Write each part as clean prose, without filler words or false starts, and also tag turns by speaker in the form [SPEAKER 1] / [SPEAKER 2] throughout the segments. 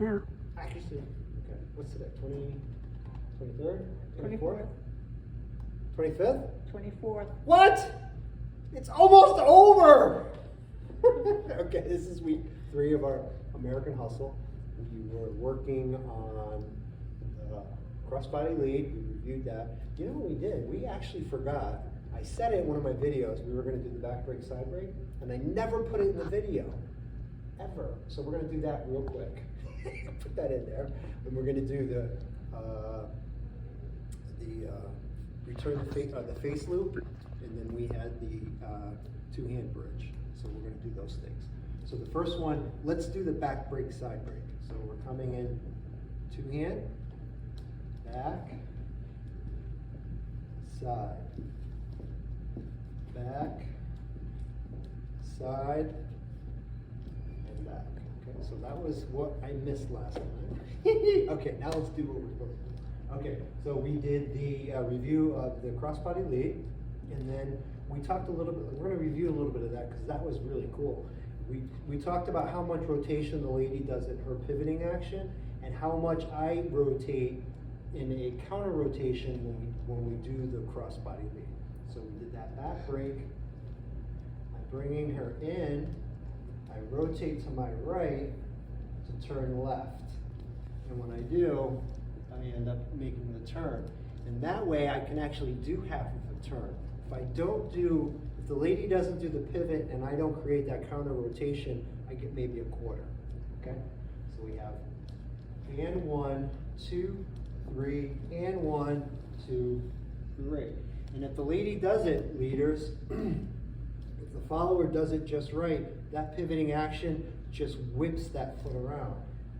[SPEAKER 1] Yeah.
[SPEAKER 2] Actually, okay, what's today, 23rd?
[SPEAKER 1] 24th.
[SPEAKER 2] 25th?
[SPEAKER 1] 24th.
[SPEAKER 2] What? It's almost over! Okay, this is week 3 of our American Hustle. We were working on crossbody lead. We reviewed that. You know what we did? We actually forgot. I said it in one of my videos. We were going to do the back break, side break, and I never put it in the video, ever. So we're going to do that real quick. Put that in there, and we're going to do the return the face loop, and then we had the 2-hand bridge. So we're going to do those things. So the first one, let's do the back break, side break. So we're coming in 2-hand, back, side, back, side, and back. Okay, so that was what I missed last time. Okay, now let's do what we're supposed to do. Okay, so we did the review of the crossbody lead, and then we talked a little bit, we're going to review a little bit of that because that was really cool. We talked about how much rotation the lady does in her pivoting action and how much I rotate in a counter rotation when we do the crossbody lead. So we did that back break. I'm bringing her in. I rotate to my right to turn left. And when I do, I end up making the turn. And that way I can actually do half of the turn. If the lady doesn't do the pivot and I don't create that counter rotation, I get maybe a quarter, okay? So we have and 1, 2, 3, and 1, 2, 3. And if the lady does it, leaders, if the follower does it just right, that pivoting action just whips that foot around.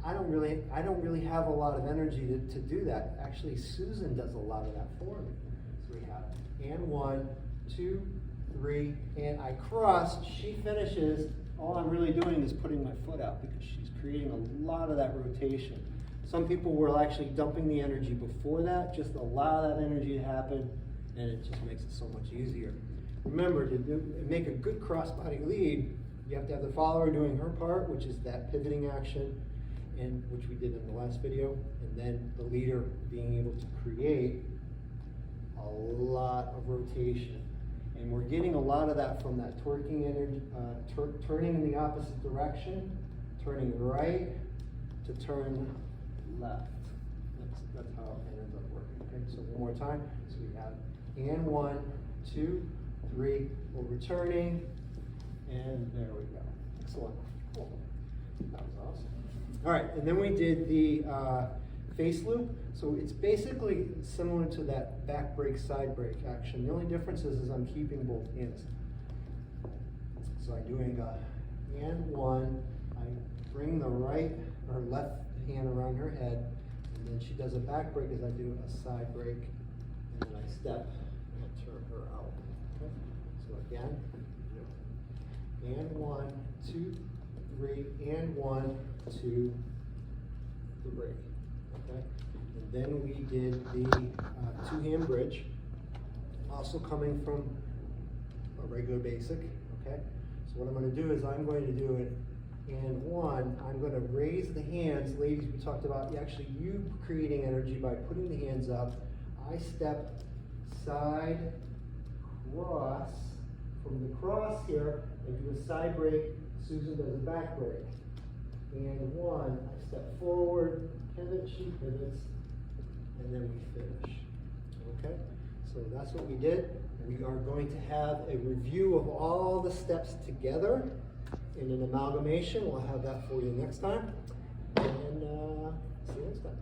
[SPEAKER 2] I don't really have a lot of energy to do that. Actually, Susan does a lot of that for me. So we have and 1, 2, 3, and I cross, she finishes. All I'm really doing is putting my foot out because she's creating a lot of that rotation. Some people were actually dumping the energy before that, just allow that energy to happen, and it just makes it so much easier. Remember, to make a good crossbody lead, you have to have the follower doing her part, which is that pivoting action, and which we did in the last video, and then the leader being able to create a lot of rotation. And we're getting a lot of that from that torquing energy, turning in the opposite direction, turning right to turn left. That's how it ends up working. Okay, so one more time. So we have and 1, 2, 3, we're returning, and there we go. Excellent. Cool. That was awesome. All right, and then we did the face loop. So it's basically similar to that back break, side break action. The only difference is I'm keeping both hands. So I'm doing a and 1, I bring the right or left hand around her head, and then she does a back break as I do a side break, and then I step and turn her out. Okay? So again, and 1, 2, 3, and 1, 2, 3. Okay? And then we did the 2-hand bridge, also coming from a regular basic. Okay? So what I'm going to do is I'm going to do it and 1, I'm going to raise the hands. Ladies, we talked about you creating energy by putting the hands up. I step side, cross. From the cross here, I do a side break. Susan does a back break. And 1, I step forward, pivot, she pivots, and then we finish. Okay? So that's what we did. We are going to have a review of all the steps together in an amalgamation. We'll have that for you next time. And see you next time.